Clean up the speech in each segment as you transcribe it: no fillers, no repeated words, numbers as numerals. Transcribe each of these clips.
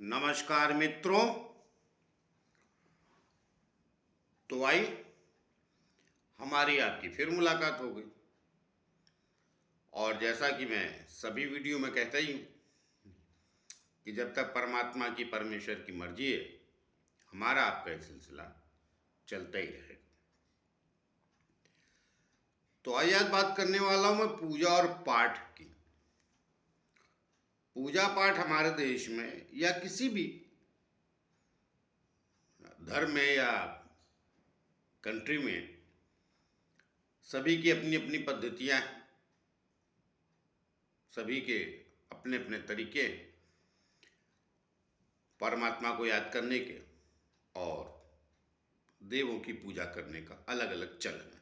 नमस्कार मित्रों। तो आई हमारी आपकी फिर मुलाकात हो गई। और जैसा कि मैं सभी वीडियो में कहता ही हूँ कि जब तक परमात्मा की परमेश्वर की मर्जी है, हमारा आपका एक सिलसिला चलता ही रहेगा। तो आज बात करने वाला हूँ मैं पूजा और पाठ की। पूजा पाठ हमारे देश में या किसी भी धर्म में या कंट्री में सभी की अपनी अपनी पद्धतियाँ हैं, सभी के अपने अपने तरीके परमात्मा को याद करने के और देवों की पूजा करने का अलग अलग चलन है।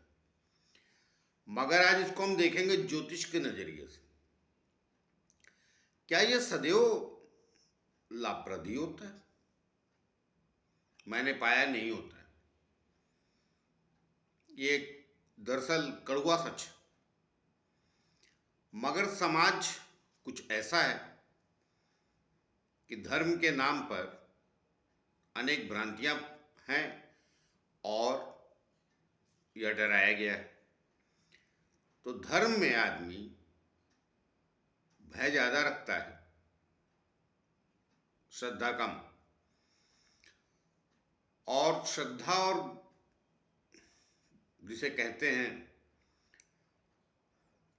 मगर आज इसको हम देखेंगे ज्योतिष के नजरिए से। क्या यह सदैव लाभप्रद ही होता है? मैंने पाया नहीं होता है। ये दरअसल कड़वा सच है। मगर समाज कुछ ऐसा है कि धर्म के नाम पर अनेक भ्रांतियां हैं और यह डराया गया है। तो धर्म में आदमी भय ज्यादा रखता है, श्रद्धा कम। और श्रद्धा और जिसे कहते हैं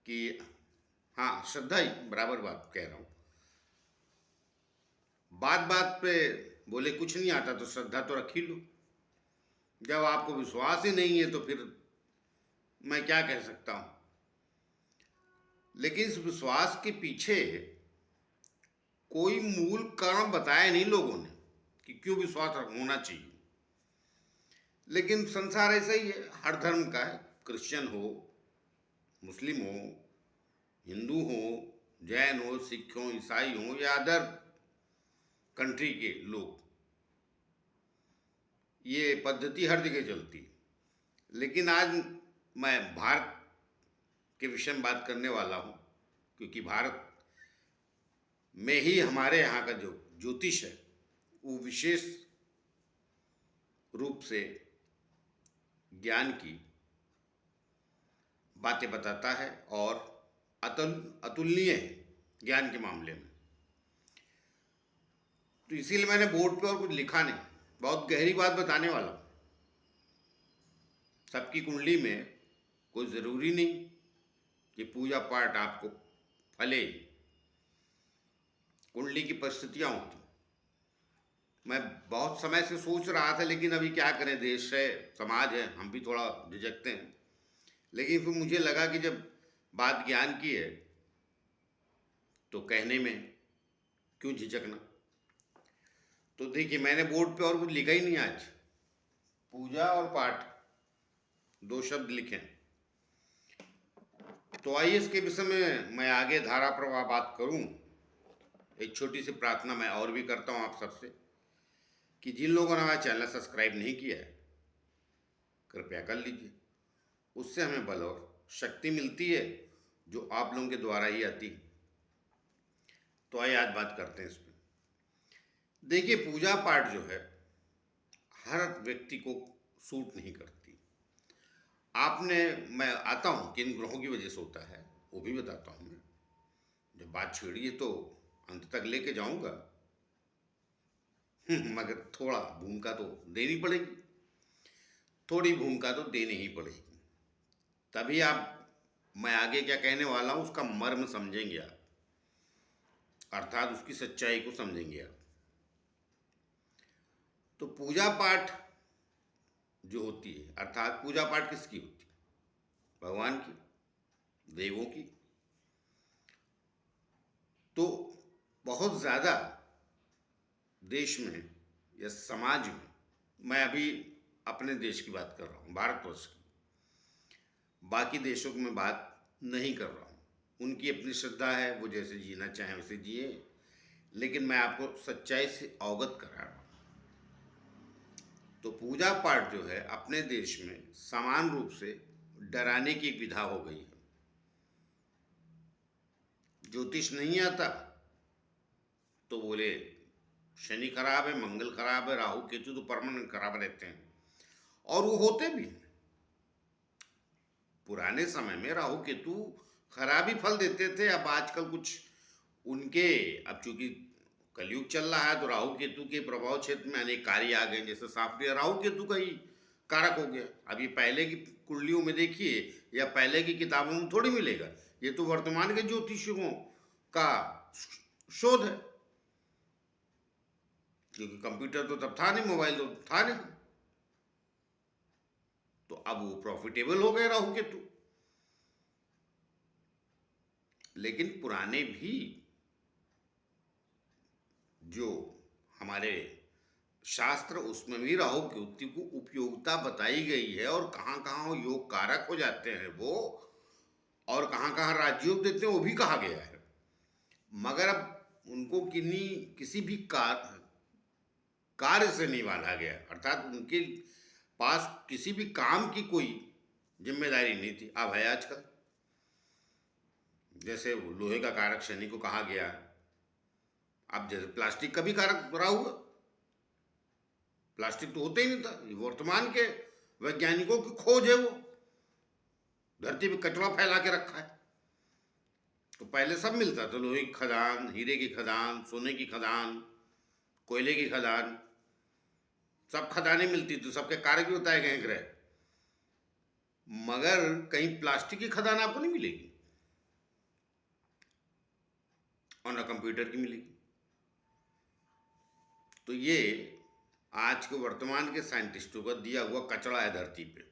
कि हाँ, श्रद्धा ही बराबर बात कह रहा हूं। बात बात पे बोले कुछ नहीं आता तो श्रद्धा तो रख ही लो। जब आपको विश्वास ही नहीं है तो फिर मैं क्या कह सकता हूं। लेकिन इस विश्वास के पीछे कोई मूल कारण बताया नहीं लोगों ने कि क्यों विश्वास होना चाहिए। लेकिन संसार ऐसा ही है, हर धर्म का है। क्रिश्चियन हो, मुस्लिम हो, हिंदू हो, जैन हो, सिख हो, ईसाई हो या अदर कंट्री के लोग, ये पद्धति हर जगह चलती है। लेकिन आज मैं भारत के विषय में बात करने वाला हूँ, क्योंकि भारत में ही हमारे यहाँ का जो ज्योतिष है वो विशेष रूप से ज्ञान की बातें बताता है और अतुलनीय है ज्ञान के मामले में। तो इसीलिए मैंने बोर्ड पे और कुछ लिखा नहीं, बहुत गहरी बात बताने वाला हूँ। सबकी कुंडली में कोई ज़रूरी नहीं कि पूजा पाठ आपको फले। कुंडली की परिस्थितियाँ होती। मैं बहुत समय से सोच रहा था, लेकिन अभी क्या करें, देश है, समाज है, हम भी थोड़ा झिझकते हैं। लेकिन फिर मुझे लगा कि जब बात ज्ञान की है तो कहने में क्यों झिझकना। तो देखिए, मैंने बोर्ड पे और कुछ लिखा ही नहीं आज। पूजा और पाठ दो शब्द लिखे। तो आइए इसके विषय में मैं आगे धारा प्रवाह बात करूं। एक छोटी सी प्रार्थना मैं और भी करता हूं आप सबसे कि जिन लोगों ने हमारा चैनल सब्सक्राइब नहीं किया है, कृपया कर लीजिए। उससे हमें बल और शक्ति मिलती है जो आप लोगों के द्वारा ही आती है। तो आइए आज बात करते हैं इस पर। देखिए, पूजा पाठ जो है हर व्यक्ति को सूट नहीं करती। मैं आता हूँ किन ग्रहों की वजह से होता है वो भी बताता हूँ। मैं जब बात छेड़ी है तो अंत तक लेके जाऊंगा। मगर थोड़ा भूमिका तो देनी पड़ेगी, थोड़ी भूमिका तो देनी ही पड़ेगी। तभी आप मैं आगे क्या कहने वाला हूँ उसका मर्म समझेंगे आप, अर्थात उसकी सच्चाई को समझेंगे आप। तो पूजा पाठ जो होती है, अर्थात पूजा पाठ किसकी होती है? भगवान की, देवों की। तो बहुत ज़्यादा देश में या समाज में, मैं अभी अपने देश की बात कर रहा हूँ, भारतवर्ष की, बाकी देशों की मैं बात नहीं कर रहा हूँ। उनकी अपनी श्रद्धा है, वो जैसे जीना चाहें वैसे जिए। लेकिन मैं आपको सच्चाई से अवगत करा रहा हूँ। तो पूजा पाठ जो है अपने देश में समान रूप से डराने की एक विधा हो गई है। ज्योतिष नहीं आता तो बोले शनि खराब है, मंगल खराब है, राहु केतु तो परमानेंट खराब रहते हैं, और वो होते भी हैं। पुराने समय में राहु केतु खराब ही फल देते थे। अब आजकल कुछ उनके, अब चूंकि कलयुग चल रहा है तो राहु केतु के प्रभाव क्षेत्र में अनेक कार्य आ गए, जैसे सॉफ्टवेयर राहु केतु का ही कारक हो गया। अभी पहले की कुंडलियों में देखिए या पहले की किताबों में थोड़ी मिलेगा, ये तो वर्तमान के ज्योतिषियों का शोध है, क्योंकि कंप्यूटर तो तब था नहीं, मोबाइल तो था नहीं, तो अब वो प्रॉफिटेबल हो गए राहु केतु। लेकिन पुराने भी जो हमारे शास्त्र, उसमें भी राहु केतु को उपयोगिता बताई गई है, और कहाँ कहाँ वो योग कारक हो जाते हैं वो, और कहाँ कहाँ राजयोग देते हैं वो भी कहा गया है। मगर अब उनको किसी भी कार्य से नहीं बांधा गया, अर्थात उनके पास किसी भी काम की कोई जिम्मेदारी नहीं थी। अब है आजकल, जैसे लोहे का कारक शनि को कहा गया, अब जैसे प्लास्टिक का भी कारक रहा हुआ, प्लास्टिक तो होता ही नहीं था, वर्तमान के वैज्ञानिकों की खोज है, वो धरती पे कचरा फैला के रखा है। तो पहले सब मिलता था, लोहे की खदान, हीरे की खदान, सोने की खदान, कोयले की खदान, सब खदानें मिलती थी, सबके कारक भी बताए गए ग्रह। मगर कहीं प्लास्टिक की खदान आपको नहीं मिलेगी, और ना कंप्यूटर की मिलेगी। तो ये आज के वर्तमान के साइंटिस्टों का दिया हुआ कचरा है धरती पे,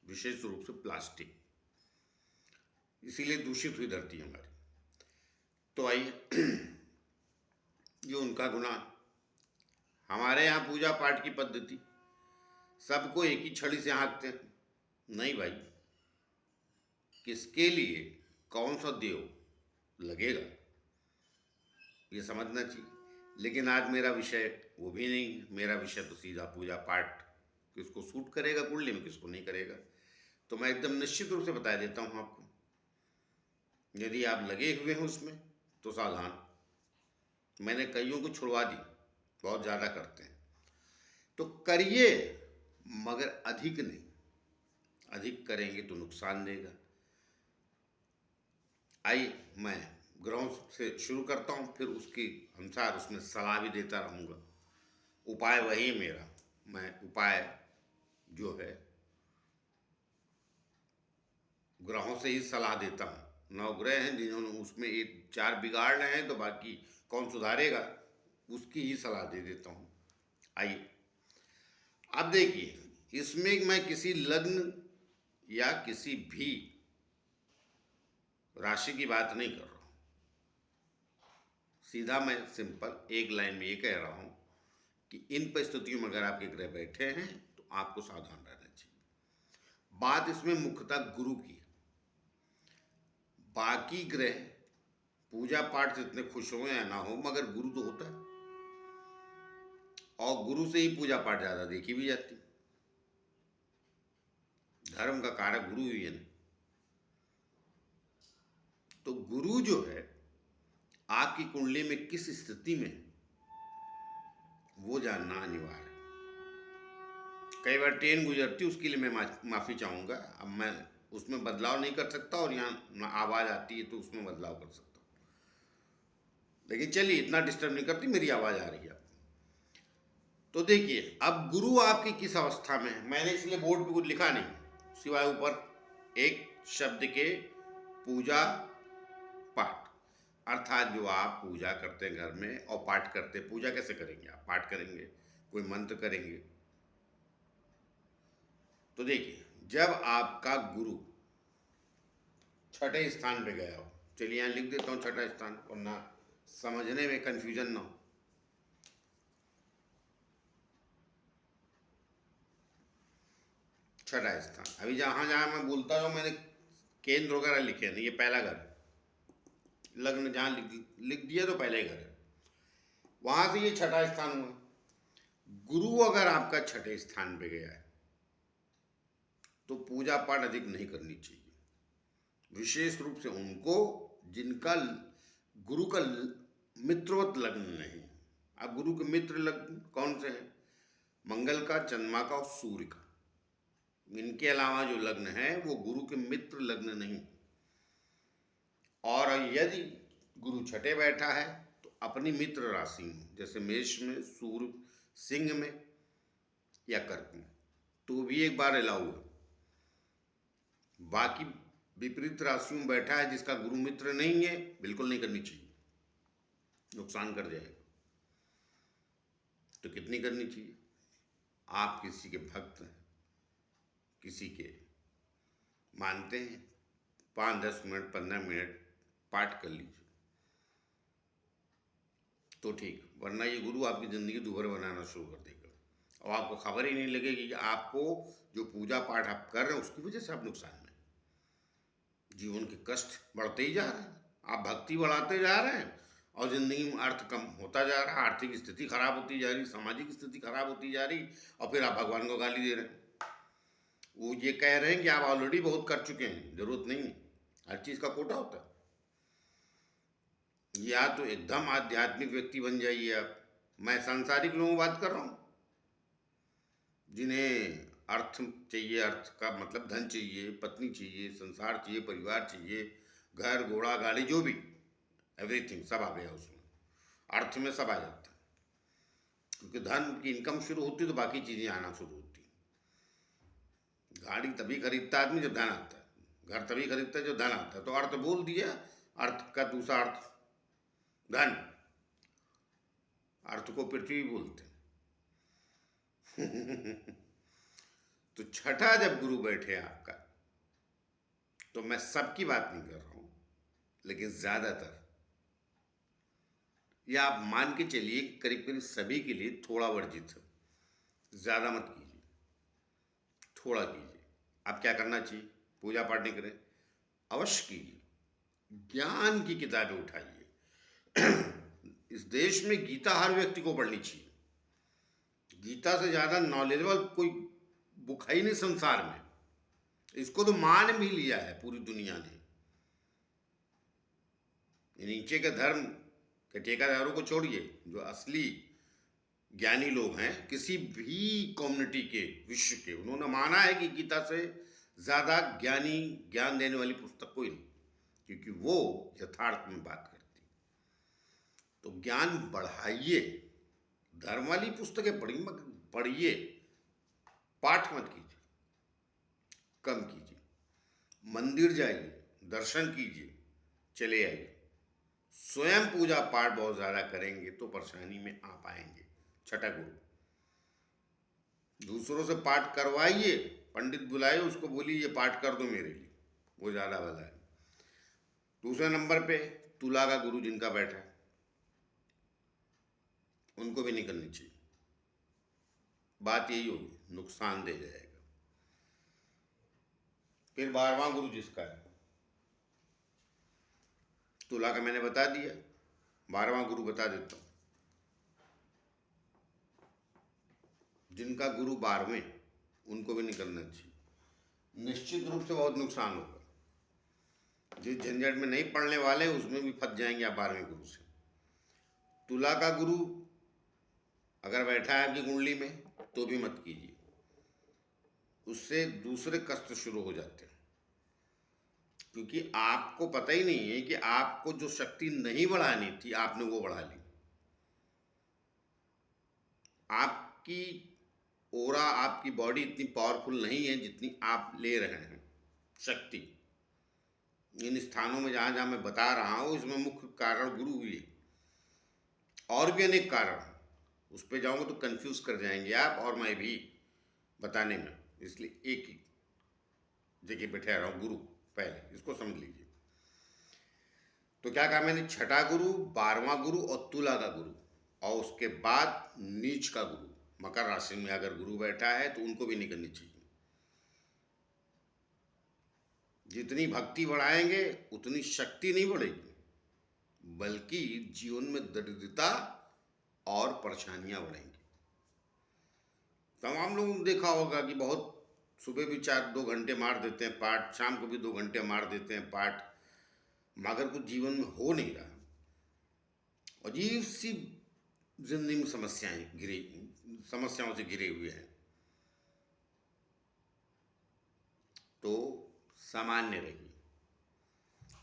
विशेष रूप से प्लास्टिक, इसीलिए दूषित हुई धरती हमारी। तो आइए, ये उनका गुनाह। हमारे यहाँ पूजा पाठ की पद्धति, सबको एक ही छड़ी से हाँकते हैं। नहीं भाई, किसके लिए कौन सा देव लगेगा ये समझना चाहिए। लेकिन आज मेरा विषय वो भी नहीं, मेरा विषय तो सीधा पूजा पाठ, किसको सूट करेगा कुंडली में, किसको नहीं करेगा। तो मैं एकदम निश्चित रूप से बता देता हूँ आपको, यदि आप लगे हुए हैं उसमें तो सावधान। मैंने कईयों को छुड़वा दी, बहुत ज़्यादा करते हैं, तो करिए मगर अधिक नहीं, अधिक करेंगे तो नुकसान देगा। आइए, मैं ग्रहों से शुरू करता हूँ, फिर उसके अनुसार उसमें सलाह भी देता रहूँगा। उपाय वही मेरा, मैं उपाय जो है ग्रहों से ही सलाह देता हूँ। 9 ग्रह हैं जिन्होंने उसमें एक 4 बिगाड़ रहे हैं, तो बाकी कौन सुधारेगा उसकी ही सलाह दे देता हूँ। आइए, अब देखिए, इसमें मैं किसी लग्न या किसी भी राशि की बात नहीं कर रहा हूँ, सीधा मैं सिंपल एक लाइन में ये कह रहा हूँ कि इन परिस्थितियों में अगर आपके ग्रह बैठे हैं तो आपको सावधान रहना चाहिए। बात इसमें मुख्यतः गुरु की। बाकी ग्रह पूजा पाठ से इतने खुश हो या ना हो, मगर गुरु तो होता है, और गुरु से ही पूजा पाठ ज्यादा देखी भी जाती। धर्म का कारक गुरु ही है ना। तो गुरु जो है आपकी कुंडली में किस स्थिति में है वो जानना अनिवार्य है। कई बार ट्रेन गुजरती, उसके लिए मैं माफी चाहूंगा। अब मैं उसमें बदलाव नहीं कर सकता, और यहाँ आवाज आती है तो उसमें बदलाव कर सकता हूँ। लेकिन चलिए, इतना डिस्टर्ब नहीं करती, मेरी आवाज आ रही है। तो देखिए, अब गुरु आपकी किस अवस्था में है, मैंने इसलिए बोर्ड पे कुछ लिखा नहीं, सिवाय ऊपर एक शब्द के पूजा पाठ, अर्थात जो आप पूजा करते हैं घर में और पाठ करते हैं। पूजा कैसे करेंगे आप, पाठ करेंगे, कोई मंत्र करेंगे। तो देखिए, जब आपका गुरु छठे स्थान पे गया हो, चलिए यहाँ लिख देता हूँ छठा स्थान, वरना समझने में कंफ्यूजन ना हो। छठा स्थान, अभी जहां जहां मैं बोलता हूँ मैंने केंद्र वगैरह लिखे नहीं, ये पहला घर है। लग्न जहां लिख दिया तो पहले घर है, वहां से ये छठा स्थान हुआ। गुरु अगर आपका छठे स्थान पे गया है तो पूजा पाठ अधिक नहीं करनी चाहिए, विशेष रूप से उनको जिनका गुरु का मित्रवत लग्न नहीं। अब गुरु के मित्र लग्न कौन से हैं? मंगल का, चंद्रमा का और सूर्य का। इनके अलावा जो लग्न है वो गुरु के मित्र लग्न नहीं। और यदि गुरु छठे बैठा है तो अपनी मित्र राशि में, जैसे मेष में, सूर्य सिंह में या कर्क में, तो भी एक बार अलाउ है। बाकी विपरीत राशियों में बैठा है जिसका गुरु मित्र नहीं है, बिल्कुल नहीं करनी चाहिए, नुकसान कर जाएगा। तो कितनी करनी चाहिए? आप किसी के भक्त हैं, किसी के मानते हैं, 5-10 मिनट 15 मिनट पाठ कर लीजिए तो ठीक, वरना ये गुरु आपकी ज़िंदगी दुभर बनाना शुरू कर देगा और आपको खबर ही नहीं लगेगी कि आपको जो पूजा पाठ आप कर रहे हैं उसकी वजह से आप नुकसान में। जीवन के कष्ट बढ़ते ही जा रहे हैं, आप भक्ति बढ़ाते जा रहे हैं और ज़िंदगी में अर्थ कम होता जा रहा है, आर्थिक स्थिति खराब होती जा रही, सामाजिक स्थिति खराब होती जा रही, और फिर आप भगवान को गाली दे रहे हैं। वो ये कह रहे हैं कि आप ऑलरेडी बहुत कर चुके हैं, जरूरत नहीं है। हर चीज़ का कोटा होता है। या तो एकदम आध्यात्मिक व्यक्ति बन जाइए आप। मैं सांसारिक लोगों की बात कर रहा हूँ जिन्हें अर्थ चाहिए, अर्थ का मतलब धन चाहिए, पत्नी चाहिए, संसार चाहिए, परिवार चाहिए, घर घोड़ा गाड़ी जो भी, एवरीथिंग सब आ गया उसमें। अर्थ में सब आ जाता है, क्योंकि धन की इनकम शुरू होती तो बाकी चीज़ें आना शुरू होती। गाड़ी तभी खरीदता आदमी जब धन आता है, घर तभी खरीदता है जब धन आता है। तो अर्थ बोल दिया, अर्थ का दूसरा अर्थ धन, अर्थ को पृथ्वी बोलते हैं। तो छठा जब गुरु बैठे आपका, तो मैं सबकी बात नहीं कर रहा हूं, लेकिन ज्यादातर, या आप मान के चलिए करीब करीब सभी के लिए थोड़ा वर्जित है। ज्यादा मत कीजिए, थोड़ा कीजिए। आप क्या करना चाहिए? पूजा पाठ नहीं करें, अवश्य कीजिए, ज्ञान की किताबें उठाइए। इस देश में गीता हर व्यक्ति को पढ़नी चाहिए। गीता से ज्यादा नॉलेजेबल कोई बुक है ही नहीं संसार में। इसको तो मान भी लिया है पूरी दुनिया ने। नीचे के धर्म के ठेकेदारों को छोड़िए, जो असली ज्ञानी लोग हैं किसी भी कम्युनिटी के, विश्व के, उन्होंने माना है कि गीता से ज्यादा ज्ञानी, ज्ञान देने वाली पुस्तक कोई नहीं, क्योंकि वो यथार्थ में बात करती। तो ज्ञान बढ़ाइए, धर्म वाली पुस्तकें पढ़िए, पाठ मत कीजिए, कम कीजिए। मंदिर जाइए, दर्शन कीजिए, चले आइए। स्वयं पूजा पाठ बहुत ज्यादा करेंगे तो परेशानी में आ पाएंगे। छठा गुरु, दूसरों से पाठ करवाइए, पंडित बुलाइए, उसको बोलिए ये पाठ कर दो मेरे लिए, वो ज्यादा वाला है। दूसरे नंबर पे तुला का गुरु जिनका बैठा है, उनको भी नहीं करनी चाहिए। बात यही होगी, नुकसान दे जाएगा। फिर 12वां गुरु जिसका है, तुला का मैंने बता दिया, 12वां गुरु बता देता हूं। जिनका गुरु 12वें, उनको भी नहीं करना चाहिए। निश्चित रूप से बहुत नुकसान होगा। जिस झंझट में नहीं पढ़ने वाले उसमें भी फंस जाएंगे आप 12वें गुरु से। तुला का गुरु अगर बैठा है आपकी कुंडली में तो भी मत कीजिए, उससे दूसरे कष्ट शुरू हो जाते हैं। क्योंकि आपको पता ही नहीं है कि आपको जो शक्ति नहीं बढ़ानी थी आपने वो बढ़ा ली। आपकी ओरा, आपकी बॉडी इतनी पावरफुल नहीं है जितनी आप ले रहे हैं शक्ति। इन स्थानों में जहां जहां मैं बता रहा हूं, इसमें मुख्य कारण गुरु ही है, और भी अनेक कारण। उस पर जाऊंगा तो कंफ्यूज कर जाएंगे आप और मैं भी बताने में, इसलिए एक ही जगह पे ठहरा हूं। गुरु पहले इसको समझ लीजिए। तो क्या कहा मैंने? छठा गुरु, 12वां गुरु और तुला का गुरु, और उसके बाद नीच का गुरु। मकर राशि में अगर गुरु बैठा है तो उनको भी नहीं करनी चाहिए। जितनी भक्ति बढ़ाएंगे उतनी शक्ति नहीं बढ़ेगी, बल्कि जीवन में दरिद्रता और परेशानियां बढ़ेंगी। तमाम लोगों ने देखा होगा कि बहुत सुबह भी 4-2 घंटे मार देते हैं पाठ, शाम को भी 2 घंटे मार देते हैं पाठ, मगर कुछ जीवन में हो नहीं रहा। अजीब सी जिंदगी में समस्याओं से घिरे हुए हैं, तो सामान्य रहिए।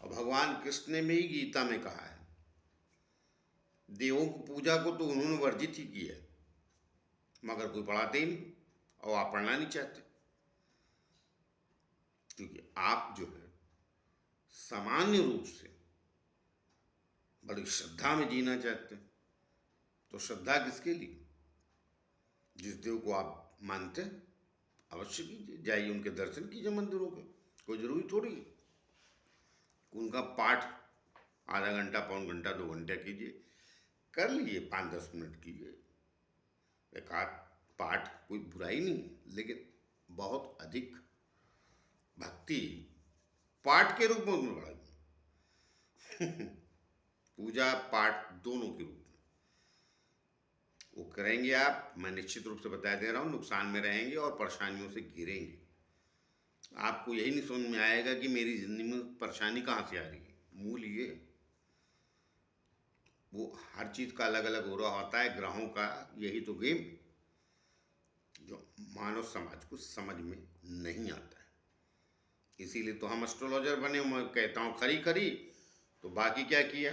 और भगवान कृष्ण ने भी गीता में कहा है, देवों की पूजा को तो उन्होंने वर्जित ही की है, मगर कोई पढ़ाते ही नहीं और आप पढ़ना नहीं चाहते, क्योंकि आप जो है सामान्य रूप से बड़ी श्रद्धा में जीना चाहते हैं। तो श्रद्धा किसके लिए? जिस देव को आप मानते हैं अवश्य कीजिए, जाइए उनके दर्शन कीजिए मंदिरों के। कोई जरूरी थोड़ी है उनका पाठ आधा घंटा, पौन घंटा, 2 घंटे कीजिए, कर लीजिए, 5-10 मिनट कीजिए। एक आध पाठ कोई बुराई नहीं, लेकिन बहुत अधिक भक्ति पाठ के रूप में बढ़ाइए। पूजा पाठ दोनों के रूप में वो करेंगे आप, मैं निश्चित रूप से बता दे रहा हूँ, नुकसान में रहेंगे और परेशानियों से घिरेंगे। आपको यही नहीं समझ में आएगा कि मेरी जिंदगी में परेशानी कहाँ से आ रही है। मूल ये, वो हर चीज़ का अलग अलग हो रहा होता है, ग्रहों का यही तो गेम जो मानव समाज को समझ में नहीं आता है। इसीलिए तो हम एस्ट्रोलॉजर बने। मैं कहता हूँ खरी खरी, तो बाकी क्या किया?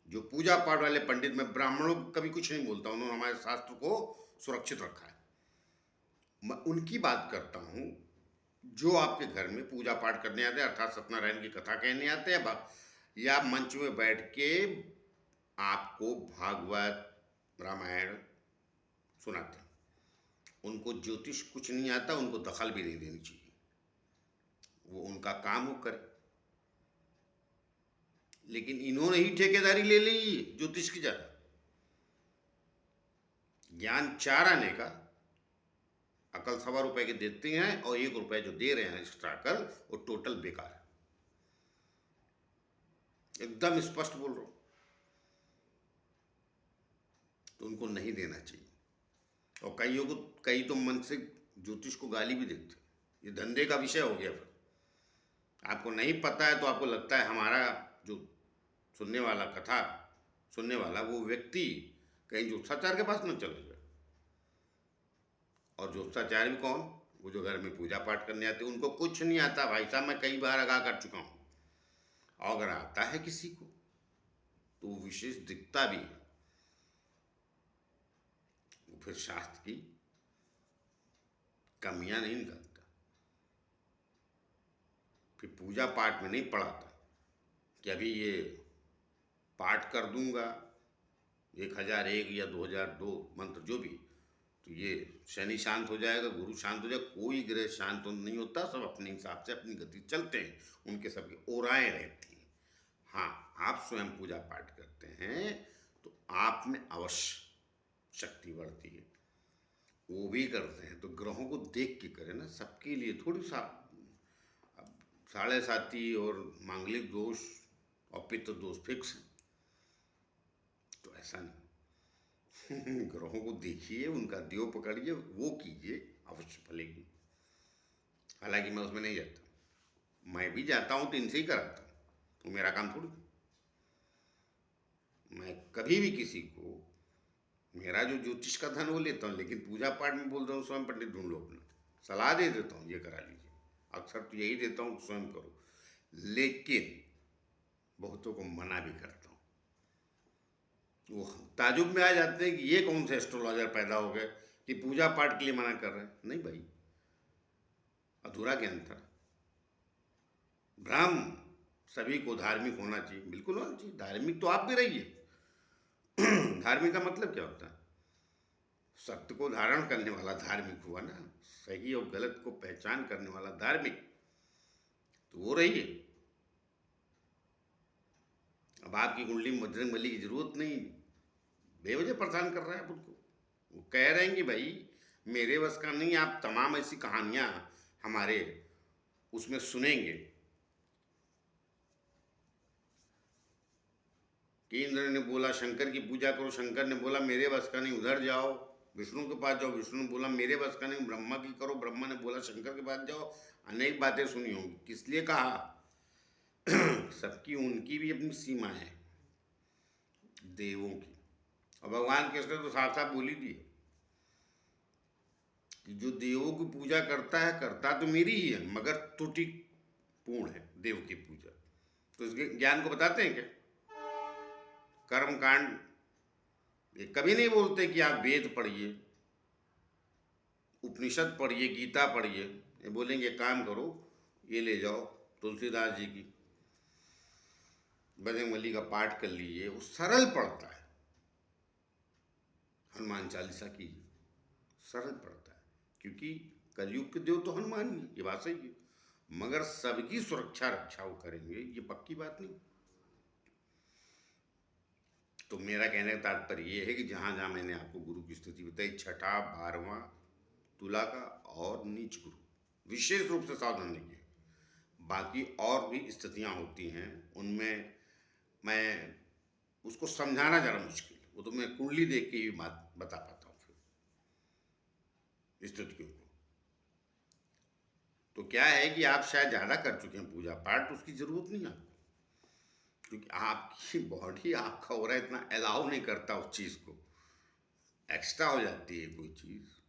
जो पूजा पाठ वाले पंडित, मैं ब्राह्मणों को कभी कुछ नहीं बोलता, उन्होंने हमारे शास्त्र को सुरक्षित रखा है। मैं उनकी बात करता हूँ जो आपके घर में पूजा पाठ करने आते हैं, अर्थात सत्यनारायण की कथा कहने आते हैं, या मंच में बैठ के आपको भागवत रामायण सुनाते हैं। उनको ज्योतिष कुछ नहीं आता, उनको दखल भी नहीं देनी चाहिए, वो उनका काम वो करे। लेकिन इन्होंने ही ठेकेदारी ले ली ज्योतिष की ज्यादा। ज्ञान 4 आने का, अकल ₹1.25 के देते हैं, और ₹1 जो दे रहे हैं एक्स्ट्रा अकल, वो टोटल बेकार है। एकदम स्पष्ट बोल रहा हूं, तो उनको नहीं देना चाहिए। और कई तो मन से ज्योतिष को गाली भी देते। ये धंधे का विषय हो गया। फिर आपको नहीं पता है तो आपको लगता है हमारा जो सुनने वाला, कथा सुनने वाला, वो व्यक्ति कहीं ज्योतिषाचार्य के पास न चले जाए। और ज्योतिषाचार्य भी कौन? वो जो घर में पूजा पाठ करने आते हैं, उनको कुछ नहीं आता भाई साहब। मैं कई बार आगाह कर चुका हूँ। और अगर आता है किसी को तो वो विशेष दिखता भी है, वो फिर शास्त्र की कमियां नहीं निकालता, फिर पूजा पाठ में नहीं पढ़ाता कि अभी ये पाठ कर दूंगा 1001 या 2002 मंत्र जो भी, तो ये शनि शांत हो जाएगा, गुरु शांत हो जाएगा। कोई ग्रह शांत नहीं होता, सब अपने हिसाब से अपनी गति चलते हैं, उनके सबकी ओराएं रहती हैं। हाँ, आप स्वयं पूजा पाठ करते हैं तो आप में अवश्य शक्ति बढ़ती है। वो भी करते हैं तो ग्रहों को देख के करें ना, सबके लिए थोड़ी सा। अब साढ़े साती और मांगलिक दोष और पितृ दोष फिक्स है, तो ऐसा नहीं। ग्रहों को देखिए, उनका देव पकड़िए, वो कीजिए, अवश्य फलेगी। हालांकि मैं उसमें नहीं जाता, मैं भी जाता हूँ तो इनसे ही कराता हूँ, तो मेरा काम थोड़ी। मैं कभी भी किसी को, मेरा जो ज्योतिष का धन वो लेता हूँ, लेकिन पूजा पाठ में बोलता हूँ स्वयं पंडित ढूंढ लो अपना, सलाह दे देता हूँ ये करा लीजिए, अक्सर तो यही देता हूँ स्वयं करो। लेकिन बहुतों को मना भी करता हूँ। वो ताजुब में आ जाते हैं कि ये कौन से एस्ट्रोलॉजर पैदा हो गए कि पूजा पाठ के लिए मना कर रहे हैं। नहीं भाई, अधूरा ज्ञान था। भ्रम, सभी को धार्मिक होना चाहिए, बिल्कुल होना चाहिए। धार्मिक तो आप भी रहिए। धार्मिक का मतलब क्या होता है? सत्य को धारण करने वाला धार्मिक हुआ ना, सही और गलत को पहचान करने वाला धार्मिक, तो वो रहिए। अब आपकी कुंडली में बजरंग बली की जरूरत नहीं, बेवजह परेशान कर रहे हैं आप उनको। वो कह रहे हैं कि भाई मेरे बस का नहीं। आप तमाम ऐसी कहानियां हमारे उसमें सुनेंगे कि इंद्र ने बोला शंकर की पूजा करो, शंकर ने बोला मेरे बस का नहीं, उधर जाओ, विष्णु के पास जाओ, विष्णु ने बोला मेरे बस का नहीं, ब्रह्मा की करो, ब्रह्मा ने बोला शंकर के पास जाओ। अनेक बातें सुनी होंगी। किस लिए कहा? सबकी उनकी भी अपनी सीमा है, देवों की। और भगवान कृष्ण तो साफ साफ बोल ही दिए कि जो देवों की पूजा करता है, करता तो मेरी ही है, मगर त्रुटि पूर्ण है देव की पूजा। तो इस ज्ञान को बताते हैं क्या? कर्म कांड ये कभी नहीं बोलते कि आप वेद पढ़िए, उपनिषद पढ़िए, गीता पढ़िए। ये बोलेंगे काम करो, ये ले जाओ तुलसीदास जी की बजरंगबली का पाठ कर लीजिए, वो सरल पड़ता है। हनुमान चालीसा की सरल पड़ता है, क्योंकि कलयुग के देव तो हनुमान ही, ये बात सही है, मगर सबकी सुरक्षा रक्षा वो करेंगे, ये पक्की बात नहीं। तो मेरा कहने का तात्पर्य ये है कि जहाँ जहाँ मैंने आपको गुरु की स्थिति बताई, छठा, 12वां तुला का और नीच गुरु, विशेष रूप से सावधान रहिए। बाकी और भी स्थितियाँ होती हैं, उनमें मैं उसको समझाना ज़रा मुश्किल, वो तो मैं कुंडली देख के ही बात बता पाता हूँ फिर स्थितियों को। तो क्या है कि आप शायद ज़्यादा कर चुके हैं पूजा पाठ, तो उसकी ज़रूरत नहीं आपको, क्योंकि आपकी बॉडी, आपका हो रहा है, इतना अलाउ नहीं करता उस चीज़ को। एक्स्ट्रा हो जाती है कोई चीज़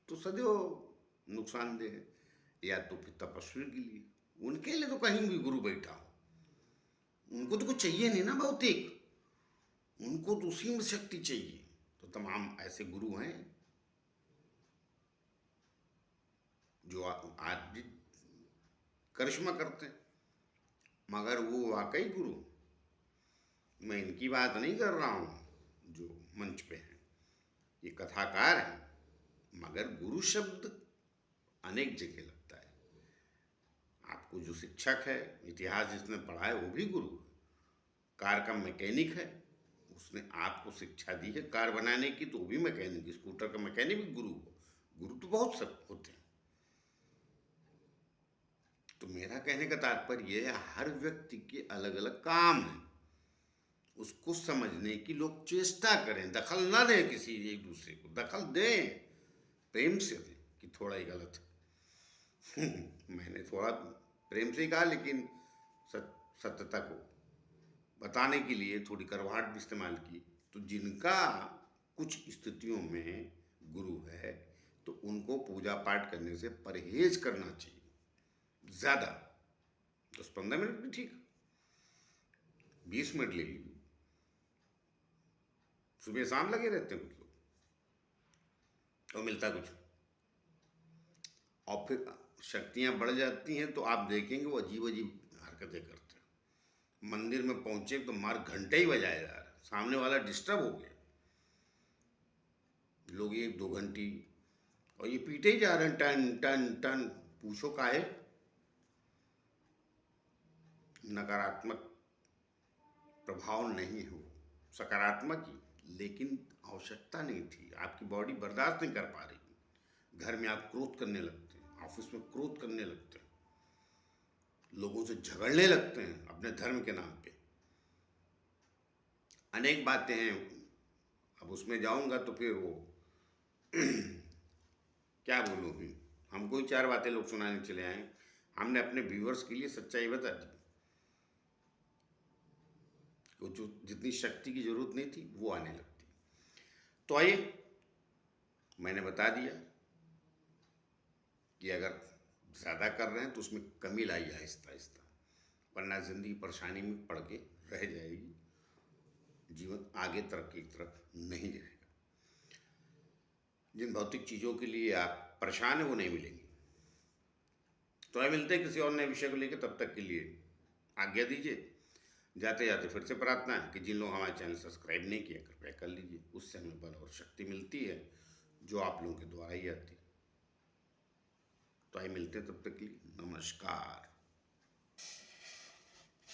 तो सदैव नुकसानदेह है। या तो फिर तपस्वी के लिए, उनके लिए तो कहीं भी गुरु बैठा हो, उनको तो कुछ चाहिए नहीं ना भौतिक, उनको तो उसी में शक्ति चाहिए। तो तमाम ऐसे गुरु हैं जो आज भी करिश्मा करते हैं, मगर वो वाकई गुरु। मैं इनकी बात नहीं कर रहा हूँ जो मंच पे हैं, ये कथाकार हैं, मगर गुरु शब्द अनेक जगह लगता है। आपको जो शिक्षक है, इतिहास जिसने पढ़ा है, वो भी गुरु है। कार का मैकेनिक है, उसने आपको शिक्षा दी है कार बनाने की, तो वो भी मैकेनिक, स्कूटर का मैकेनिक भी गुरु हो। गुरु तो बहुत सब होते हैं। तो मेरा कहने का तात्पर्य ये है, हर व्यक्ति के अलग अलग काम हैं, उसको समझने की लोग चेष्टा करें, दखल ना दें किसी एक दूसरे को, दखल दें, प्रेम से दें कि थोड़ा ही गलत है। मैंने थोड़ा प्रेम से ही कहा, लेकिन सत्यता को बताने के लिए थोड़ी कड़वाहट भी इस्तेमाल की। तो जिनका कुछ स्थितियों में गुरु है, तो उनको पूजा पाठ करने से परहेज करना चाहिए। ज़्यादा 10-15 मिनट भी ठीक, 20 मिनट ले लीजिए, सुबह शाम लगे रहते हैं कुछ लोग और मिलता कुछ। और फिर शक्तियाँ बढ़ जाती हैं तो आप देखेंगे वो अजीब अजीब हरकतें करते हैं। मंदिर में पहुंचे तो मार घंटे ही बजाए जा रहा है, सामने वाला डिस्टर्ब हो गया, लोग 1-2 घंटी और ये पीटे ही जा रहे हैं, टन टन टन। पूछो काहे? नकारात्मक प्रभाव नहीं हो, सकारात्मक ही, लेकिन आवश्यकता नहीं थी, आपकी बॉडी बर्दाश्त नहीं कर पा रही। घर में आप क्रोध करने लगते हैं, ऑफिस में क्रोध करने लगते हैं, लोगों से झगड़ने लगते हैं अपने धर्म के नाम पे, अनेक बातें हैं। अब उसमें जाऊंगा तो फिर वो क्या बोलूँ, भी हमको ही 4 बातें लोग सुनाने चले आए। हमने अपने व्यूअर्स के लिए सच्चाई बता दी, वो जो जितनी शक्ति की जरूरत नहीं थी वो आने लगती। तो आइए, मैंने बता दिया कि अगर ज़्यादा कर रहे हैं तो उसमें कमी लाइए आहिस्ता आहिस्ता, वरना ज़िंदगी परेशानी में पड़ के रह जाएगी, जीवन आगे तरक्की की तरफ नहीं जाएगा। जिन भौतिक चीज़ों के लिए आप परेशान हैं वो नहीं मिलेंगी। तो आइए मिलते हैं किसी और नए विषय को लेकर, तब तक के लिए आज्ञा दीजिए। जाते जाते फिर से प्रार्थना है कि जिन लोग हमारे चैनल सब्सक्राइब नहीं किया, कृपया कर लीजिए, उससे हमें बल और शक्ति मिलती है जो आप लोगों के द्वारा ही आती है। तो आइए मिलते हैं, तब तक के लिए नमस्कार।